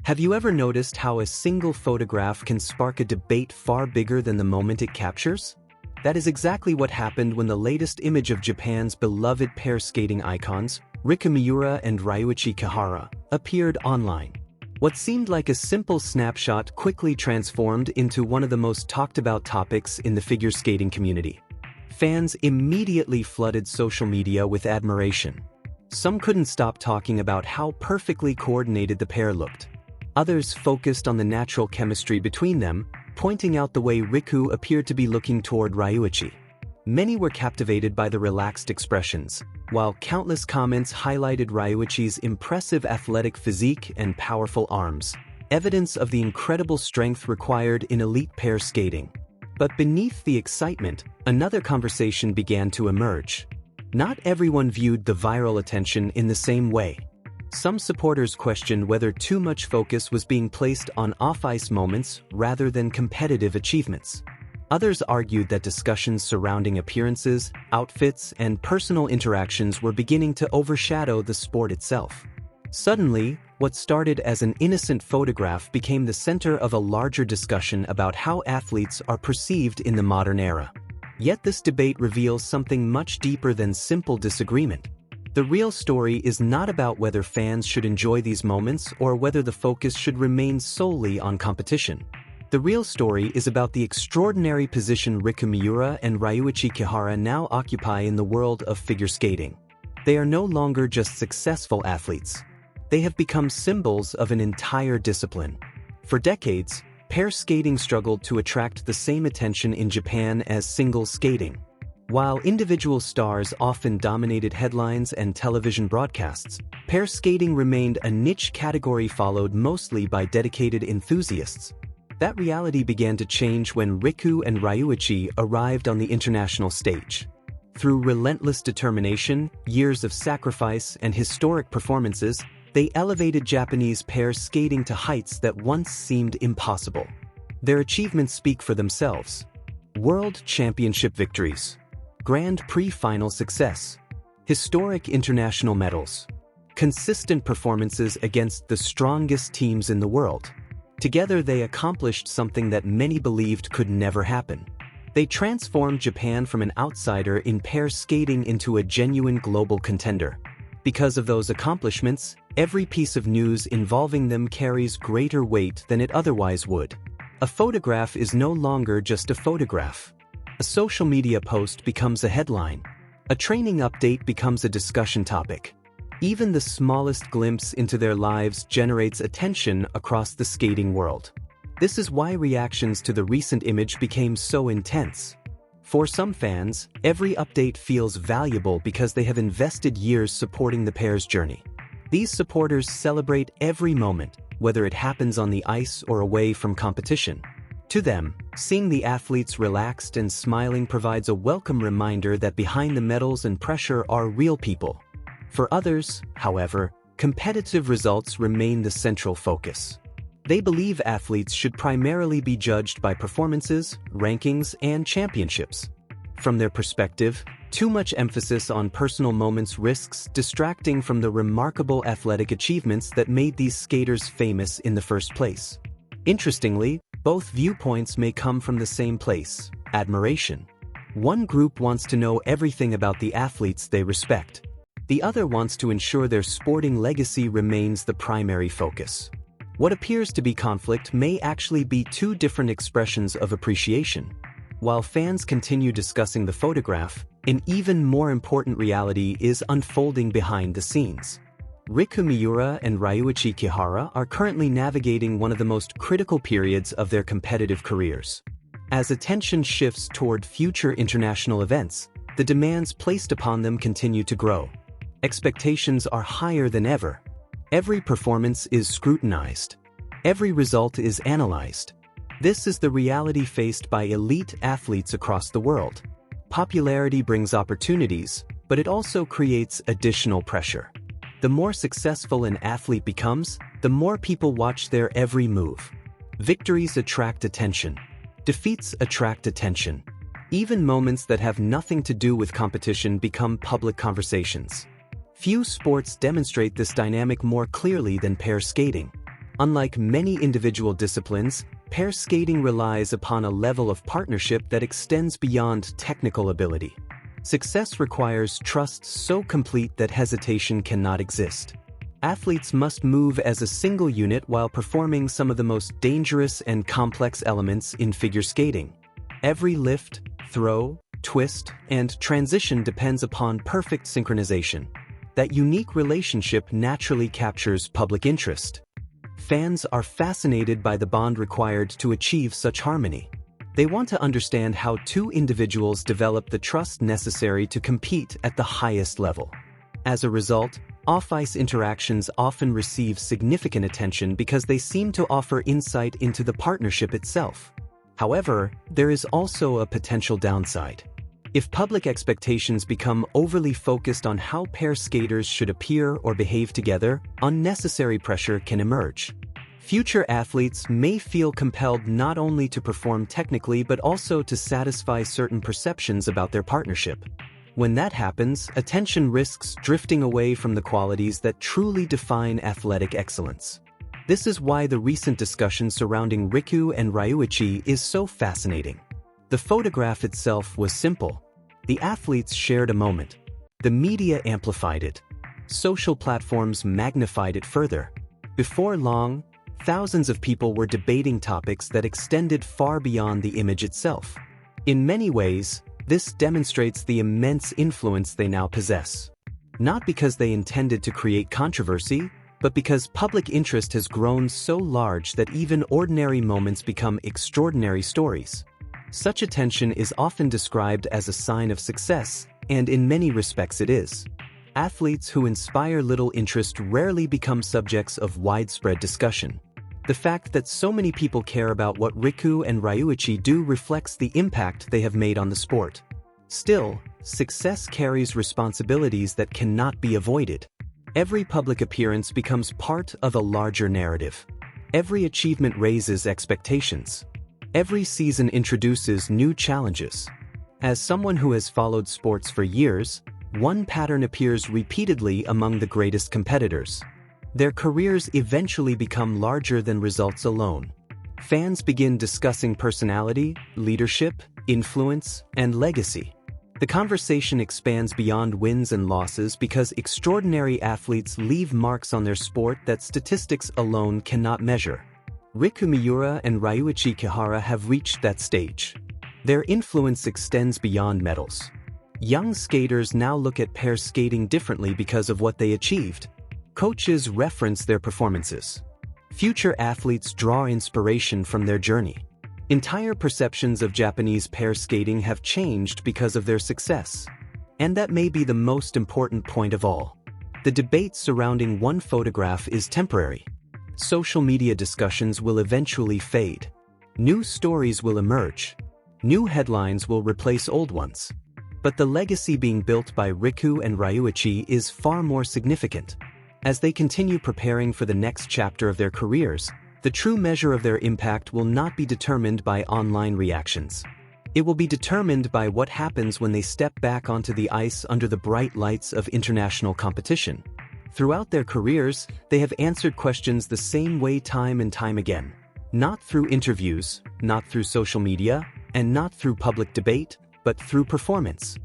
Have you ever noticed how a single photograph can spark a debate far bigger than the moment it captures? That is exactly what happened when the latest image of Japan's beloved pair skating icons, Riku Miura and Ryuichi Kihara, appeared online. What seemed like a simple snapshot quickly transformed into one of the most talked about topics in the figure skating community. Fans immediately flooded social media with admiration. Some couldn't stop talking about how perfectly coordinated the pair looked. Others focused on the natural chemistry between them, pointing out the way Riku appeared to be looking toward Ryuichi. Many were captivated by the relaxed expressions, while countless comments highlighted Ryuichi's impressive athletic physique and powerful arms, evidence of the incredible strength required in elite pair skating. But beneath the excitement, another conversation began to emerge. Not everyone viewed the viral attention in the same way. Some supporters questioned whether too much focus was being placed on off-ice moments rather than competitive achievements. Others argued that discussions surrounding appearances, outfits, and personal interactions were beginning to overshadow the sport itself. Suddenly, what started as an innocent photograph became the center of a larger discussion about how athletes are perceived in the modern era. Yet this debate reveals something much deeper than simple disagreement. The real story is not about whether fans should enjoy these moments or whether the focus should remain solely on competition. The real story is about the extraordinary position Riku Miura and Ryuichi Kihara now occupy in the world of figure skating. They are no longer just successful athletes. They have become symbols of an entire discipline. For decades, pair skating struggled to attract the same attention in Japan as single skating. While individual stars often dominated headlines and television broadcasts, pair skating remained a niche category followed mostly by dedicated enthusiasts. That reality began to change when Riku and Ryuichi arrived on the international stage. Through relentless determination, years of sacrifice, and historic performances, they elevated Japanese pair skating to heights that once seemed impossible. Their achievements speak for themselves. World Championship victories, Grand Prix final success, historic international medals, consistent performances against the strongest teams in the world. Together they accomplished something that many believed could never happen. They transformed Japan from an outsider in pair skating into a genuine global contender. Because of those accomplishments, every piece of news involving them carries greater weight than it otherwise would. A photograph is no longer just a photograph. A social media post becomes a headline. A training update becomes a discussion topic. Even the smallest glimpse into their lives generates attention across the skating world. This is why reactions to the recent image became so intense. For some fans, every update feels valuable because they have invested years supporting the pair's journey. These supporters celebrate every moment, whether it happens on the ice or away from competition. To them, seeing the athletes relaxed and smiling provides a welcome reminder that behind the medals and pressure are real people. For others, however, competitive results remain the central focus. They believe athletes should primarily be judged by performances, rankings, and championships. From their perspective, too much emphasis on personal moments risks distracting from the remarkable athletic achievements that made these skaters famous in the first place. Interestingly, both viewpoints may come from the same place: admiration. One group wants to know everything about the athletes they respect. The other wants to ensure their sporting legacy remains the primary focus. What appears to be conflict may actually be two different expressions of appreciation. While fans continue discussing the photograph, an even more important reality is unfolding behind the scenes. Riku Miura and Ryuichi Kihara are currently navigating one of the most critical periods of their competitive careers. As attention shifts toward future international events, the demands placed upon them continue to grow. Expectations are higher than ever. Every performance is scrutinized. Every result is analyzed. This is the reality faced by elite athletes across the world. Popularity brings opportunities, but it also creates additional pressure. The more successful an athlete becomes, the more people watch their every move. Victories attract attention. Defeats attract attention. Even moments that have nothing to do with competition become public conversations. Few sports demonstrate this dynamic more clearly than pair skating. Unlike many individual disciplines, pair skating relies upon a level of partnership that extends beyond technical ability. Success requires trust so complete that hesitation cannot exist. Athletes must move as a single unit while performing some of the most dangerous and complex elements in figure skating. Every lift, throw, twist, and transition depends upon perfect synchronization. That unique relationship naturally captures public interest. Fans are fascinated by the bond required to achieve such harmony. They want to understand how two individuals develop the trust necessary to compete at the highest level. As a result, off-ice interactions often receive significant attention because they seem to offer insight into the partnership itself. However, there is also a potential downside. If public expectations become overly focused on how pair skaters should appear or behave together, unnecessary pressure can emerge. Future athletes may feel compelled not only to perform technically but also to satisfy certain perceptions about their partnership. When that happens, attention risks drifting away from the qualities that truly define athletic excellence. This is why the recent discussion surrounding Riku and Ryuichi is so fascinating. The photograph itself was simple. The athletes shared a moment. The media amplified it. Social platforms magnified it further. Before long, thousands of people were debating topics that extended far beyond the image itself. In many ways, this demonstrates the immense influence they now possess. Not because they intended to create controversy, but because public interest has grown so large that even ordinary moments become extraordinary stories. Such attention is often described as a sign of success, and in many respects it is. Athletes who inspire little interest rarely become subjects of widespread discussion. The fact that so many people care about what Riku and Ryuichi do reflects the impact they have made on the sport. Still, success carries responsibilities that cannot be avoided. Every public appearance becomes part of a larger narrative. Every achievement raises expectations. Every season introduces new challenges. As someone who has followed sports for years, one pattern appears repeatedly among the greatest competitors. Their careers eventually become larger than results alone. Fans begin discussing personality, leadership, influence, and legacy. The conversation expands beyond wins and losses because extraordinary athletes leave marks on their sport that statistics alone cannot measure. Riku Miura and Ryuichi Kihara have reached that stage. Their influence extends beyond medals. Young skaters now look at pair skating differently because of what they achieved. Coaches reference their performances. Future athletes draw inspiration from their journey. Entire perceptions of Japanese pair skating have changed because of their success. And that may be the most important point of all. The debate surrounding one photograph is temporary. Social media discussions will eventually fade. New stories will emerge. New headlines will replace old ones. But the legacy being built by Riku and Ryuichi is far more significant. As they continue preparing for the next chapter of their careers, the true measure of their impact will not be determined by online reactions. It will be determined by what happens when they step back onto the ice under the bright lights of international competition. Throughout their careers, they have answered questions the same way time and time again. Not through interviews, not through social media, and not through public debate, but through performance.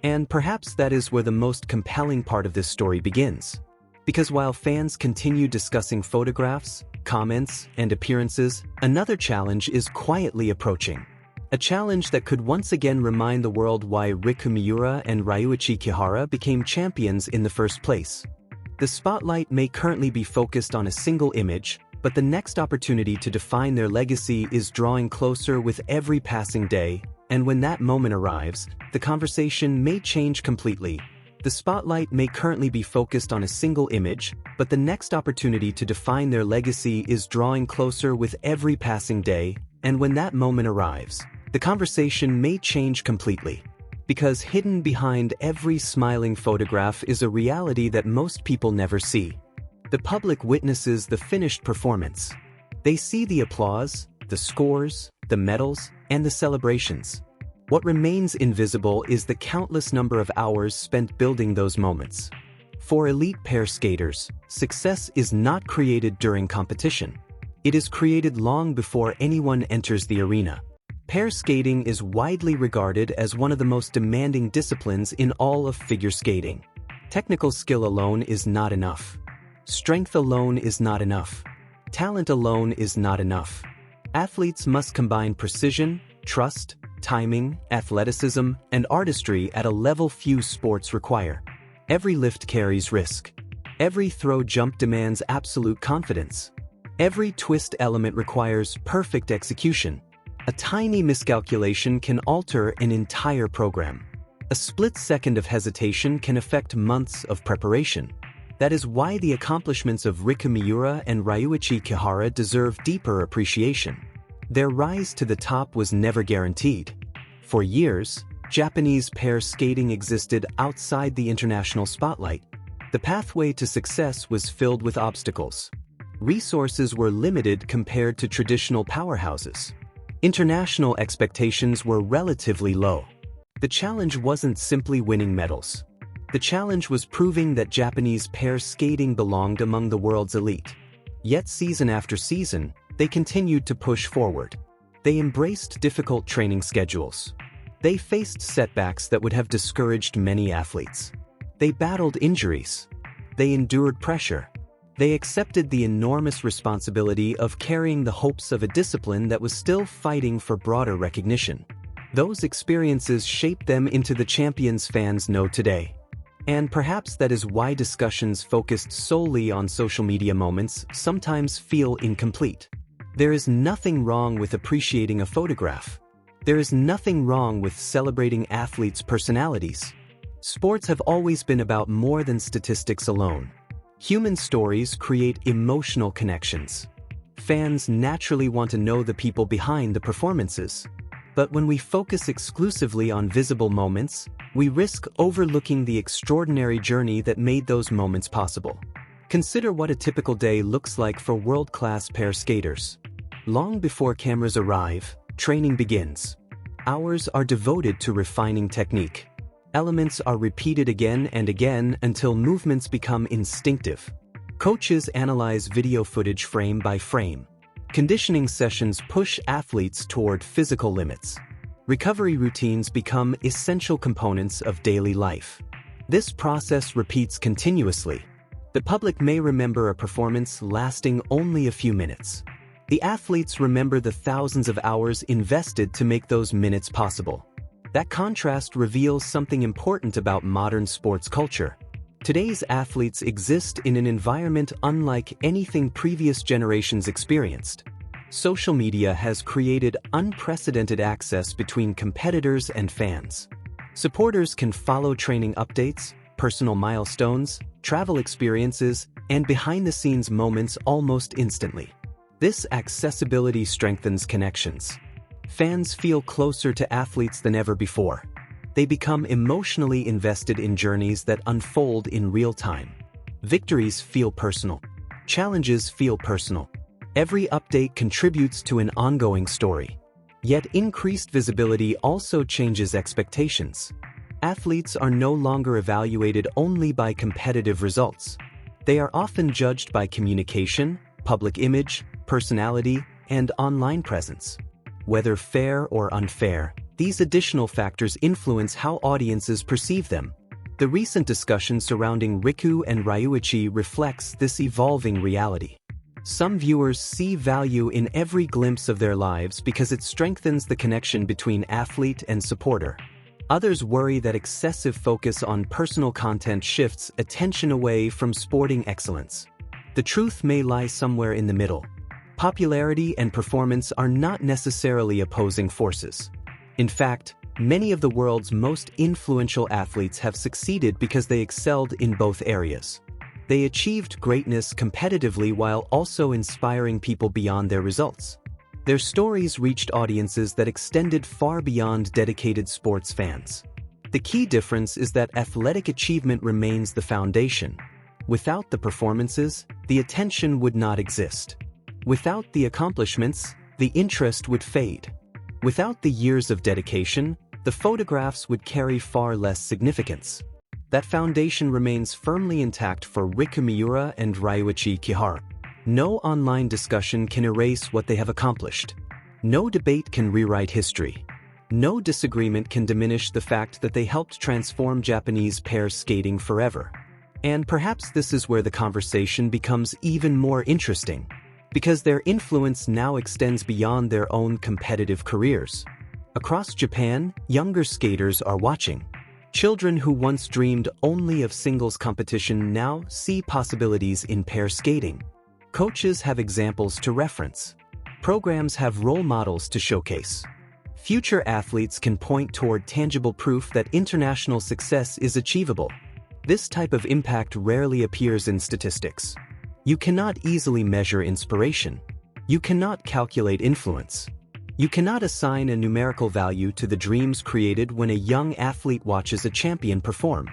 And perhaps that is where the most compelling part of this story begins. Because while fans continue discussing photographs, comments, and appearances, another challenge is quietly approaching. A challenge that could once again remind the world why Riku Miura and Ryuichi Kihara became champions in the first place. The spotlight may currently be focused on a single image, but the next opportunity to define their legacy is drawing closer with every passing day, and when that moment arrives, the conversation may change completely. The spotlight may currently be focused on a single image, but the next opportunity to define their legacy is drawing closer with every passing day, and when that moment arrives, the conversation may change completely. Because hidden behind every smiling photograph is a reality that most people never see. The public witnesses the finished performance. They see the applause, the scores, the medals, and the celebrations. What remains invisible is the countless number of hours spent building those moments. For elite pair skaters, success is not created during competition. It is created long before anyone enters the arena. Pair skating is widely regarded as one of the most demanding disciplines in all of figure skating. Technical skill alone is not enough. Strength alone is not enough. Talent alone is not enough. Athletes must combine precision, trust, timing, athleticism, and artistry at a level few sports require. Every lift carries risk. Every throw jump demands absolute confidence. Every twist element requires perfect execution. A tiny miscalculation can alter an entire program. A split second of hesitation can affect months of preparation. That is why the accomplishments of Riku Miura and Ryuichi Kihara deserve deeper appreciation. Their rise to the top was never guaranteed. For years, Japanese pair skating existed outside the international spotlight. The pathway to success was filled with obstacles. Resources were limited compared to traditional powerhouses. International expectations were relatively low. The challenge wasn't simply winning medals. The challenge was proving that Japanese pair skating belonged among the world's elite. Yet season after season, they continued to push forward. They embraced difficult training schedules. They faced setbacks that would have discouraged many athletes. They battled injuries. They endured pressure. They accepted the enormous responsibility of carrying the hopes of a discipline that was still fighting for broader recognition. Those experiences shaped them into the champions fans know today. And perhaps that is why discussions focused solely on social media moments sometimes feel incomplete. There is nothing wrong with appreciating a photograph. There is nothing wrong with celebrating athletes' personalities. Sports have always been about more than statistics alone. Human stories create emotional connections. Fans naturally want to know the people behind the performances. But when we focus exclusively on visible moments, we risk overlooking the extraordinary journey that made those moments possible. Consider what a typical day looks like for world-class pair skaters. Long before cameras arrive, training begins. Hours are devoted to refining technique. Elements are repeated again and again until movements become instinctive. Coaches analyze video footage frame by frame. Conditioning sessions push athletes toward physical limits. Recovery routines become essential components of daily life. This process repeats continuously. The public may remember a performance lasting only a few minutes. The athletes remember the thousands of hours invested to make those minutes possible. That contrast reveals something important about modern sports culture. Today's athletes exist in an environment unlike anything previous generations experienced. Social media has created unprecedented access between competitors and fans. Supporters can follow training updates, personal milestones, travel experiences, and behind-the-scenes moments almost instantly. This accessibility strengthens connections. Fans feel closer to athletes than ever before. They become emotionally invested in journeys that unfold in real time. Victories feel personal. Challenges feel personal. Every update contributes to an ongoing story. Yet increased visibility also changes expectations. Athletes are no longer evaluated only by competitive results. They are often judged by communication, public image, personality, and online presence. Whether fair or unfair, these additional factors influence how audiences perceive them. The recent discussion surrounding Riku and Ryuichi reflects this evolving reality. Some viewers see value in every glimpse of their lives because it strengthens the connection between athlete and supporter. Others worry that excessive focus on personal content shifts attention away from sporting excellence. The truth may lie somewhere in the middle. Popularity and performance are not necessarily opposing forces. In fact, many of the world's most influential athletes have succeeded because they excelled in both areas. They achieved greatness competitively while also inspiring people beyond their results. Their stories reached audiences that extended far beyond dedicated sports fans. The key difference is that athletic achievement remains the foundation. Without the performances, the attention would not exist. Without the accomplishments, the interest would fade. Without the years of dedication, the photographs would carry far less significance. That foundation remains firmly intact for Riku Miura and Ryuichi Kihara. No online discussion can erase what they have accomplished. No debate can rewrite history. No disagreement can diminish the fact that they helped transform Japanese pair skating forever. And perhaps this is where the conversation becomes even more interesting, because their influence now extends beyond their own competitive careers. Across Japan, younger skaters are watching. Children who once dreamed only of singles competition now see possibilities in pair skating. Coaches have examples to reference. Programs have role models to showcase. Future athletes can point toward tangible proof that international success is achievable. This type of impact rarely appears in statistics. You cannot easily measure inspiration. You cannot calculate influence. You cannot assign a numerical value to the dreams created when a young athlete watches a champion perform.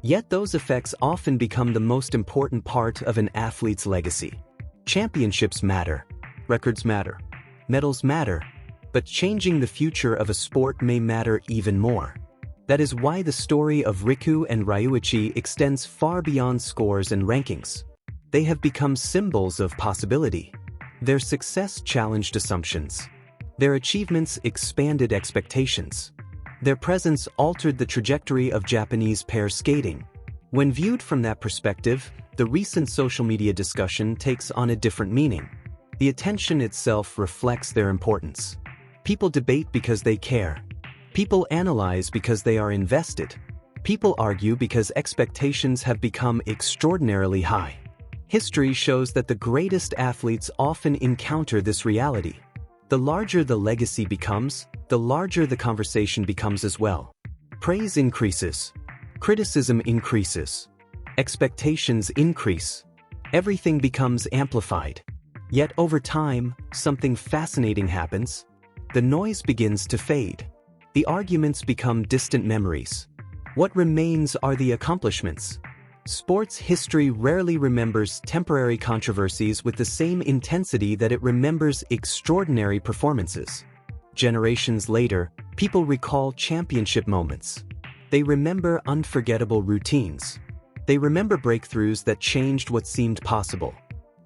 Yet those effects often become the most important part of an athlete's legacy. Championships matter. Records matter. Medals matter. But changing the future of a sport may matter even more. That is why the story of Riku and Ryuichi extends far beyond scores and rankings. They have become symbols of possibility. Their success challenged assumptions. Their achievements expanded expectations. Their presence altered the trajectory of Japanese pair skating. When viewed from that perspective, the recent social media discussion takes on a different meaning. The attention itself reflects their importance. People debate because they care. People analyze because they are invested. People argue because expectations have become extraordinarily high. History shows that the greatest athletes often encounter this reality. The larger the legacy becomes, the larger the conversation becomes as well. Praise increases. Criticism increases. Expectations increase. Everything becomes amplified. Yet over time, something fascinating happens. The noise begins to fade. The arguments become distant memories. What remains are the accomplishments. Sports history rarely remembers temporary controversies with the same intensity that it remembers extraordinary performances. Generations later, people recall championship moments. They remember unforgettable routines. They remember breakthroughs that changed what seemed possible.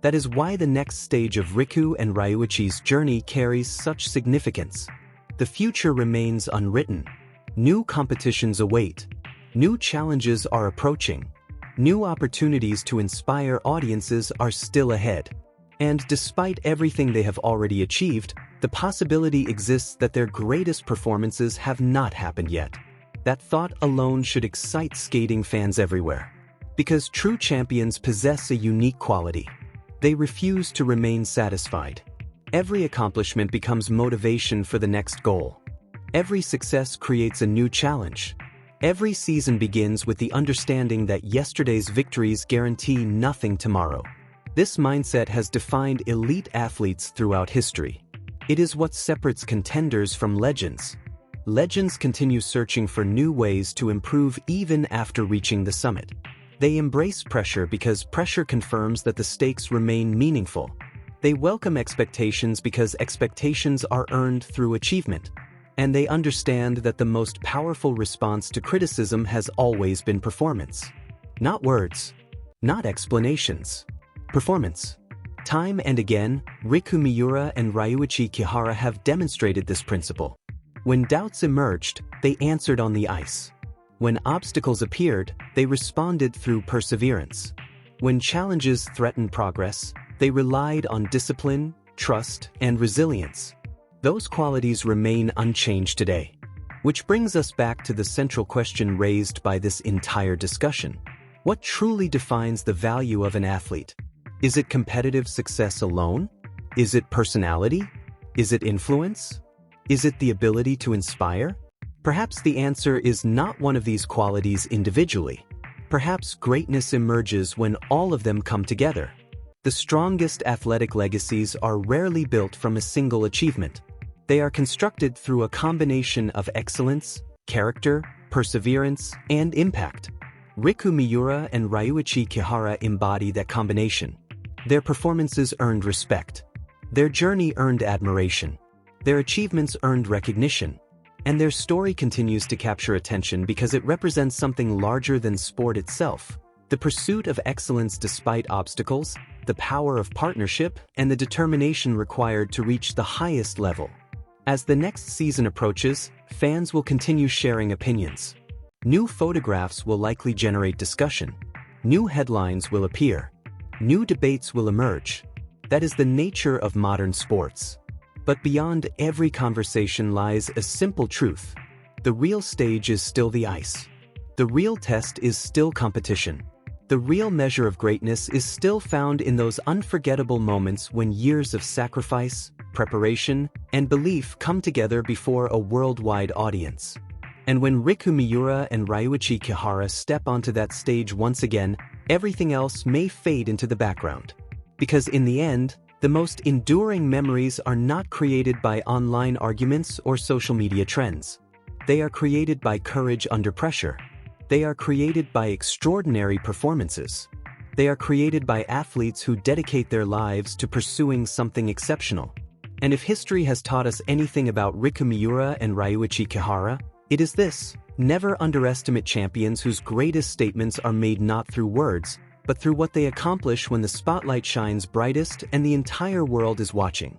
That is why the next stage of Riku and Ryuichi's journey carries such significance. The future remains unwritten. New competitions await. New challenges are approaching. New opportunities to inspire audiences are still ahead. And despite everything they have already achieved, the possibility exists that their greatest performances have not happened yet. That thought alone should excite skating fans everywhere. Because true champions possess a unique quality. They refuse to remain satisfied. Every accomplishment becomes motivation for the next goal. Every success creates a new challenge. Every season begins with the understanding that yesterday's victories guarantee nothing tomorrow. This mindset has defined elite athletes throughout history. It is what separates contenders from legends. Legends continue searching for new ways to improve even after reaching the summit. They embrace pressure because pressure confirms that the stakes remain meaningful. They welcome expectations because expectations are earned through achievement. And they understand that the most powerful response to criticism has always been performance. Not words. Not explanations. Performance. Time and again, Riku Miura and Ryuichi Kihara have demonstrated this principle. When doubts emerged, they answered on the ice. When obstacles appeared, they responded through perseverance. When challenges threatened progress, they relied on discipline, trust, and resilience. Those qualities remain unchanged today. Which brings us back to the central question raised by this entire discussion. What truly defines the value of an athlete? Is it competitive success alone? Is it personality? Is it influence? Is it the ability to inspire? Perhaps the answer is not one of these qualities individually. Perhaps greatness emerges when all of them come together. The strongest athletic legacies are rarely built from a single achievement. They are constructed through a combination of excellence, character, perseverance, and impact. Riku Miura and Ryuichi Kihara embody that combination. Their performances earned respect. Their journey earned admiration. Their achievements earned recognition. And their story continues to capture attention because it represents something larger than sport itself: the pursuit of excellence despite obstacles, the power of partnership, and the determination required to reach the highest level. As the next season approaches, fans will continue sharing opinions. New photographs will likely generate discussion. New headlines will appear. New debates will emerge. That is the nature of modern sports. But beyond every conversation lies a simple truth: the real stage is still the ice. The real test is still competition. The real measure of greatness is still found in those unforgettable moments when years of sacrifice, preparation, and belief come together before a worldwide audience. And when Riku Miura and Ryuichi Kihara step onto that stage once again, everything else may fade into the background. Because in the end, the most enduring memories are not created by online arguments or social media trends. They are created by courage under pressure. They are created by extraordinary performances. They are created by athletes who dedicate their lives to pursuing something exceptional. And if history has taught us anything about Riku Miura and Ryuichi Kihara, it is this: never underestimate champions whose greatest statements are made not through words, but through what they accomplish when the spotlight shines brightest and the entire world is watching.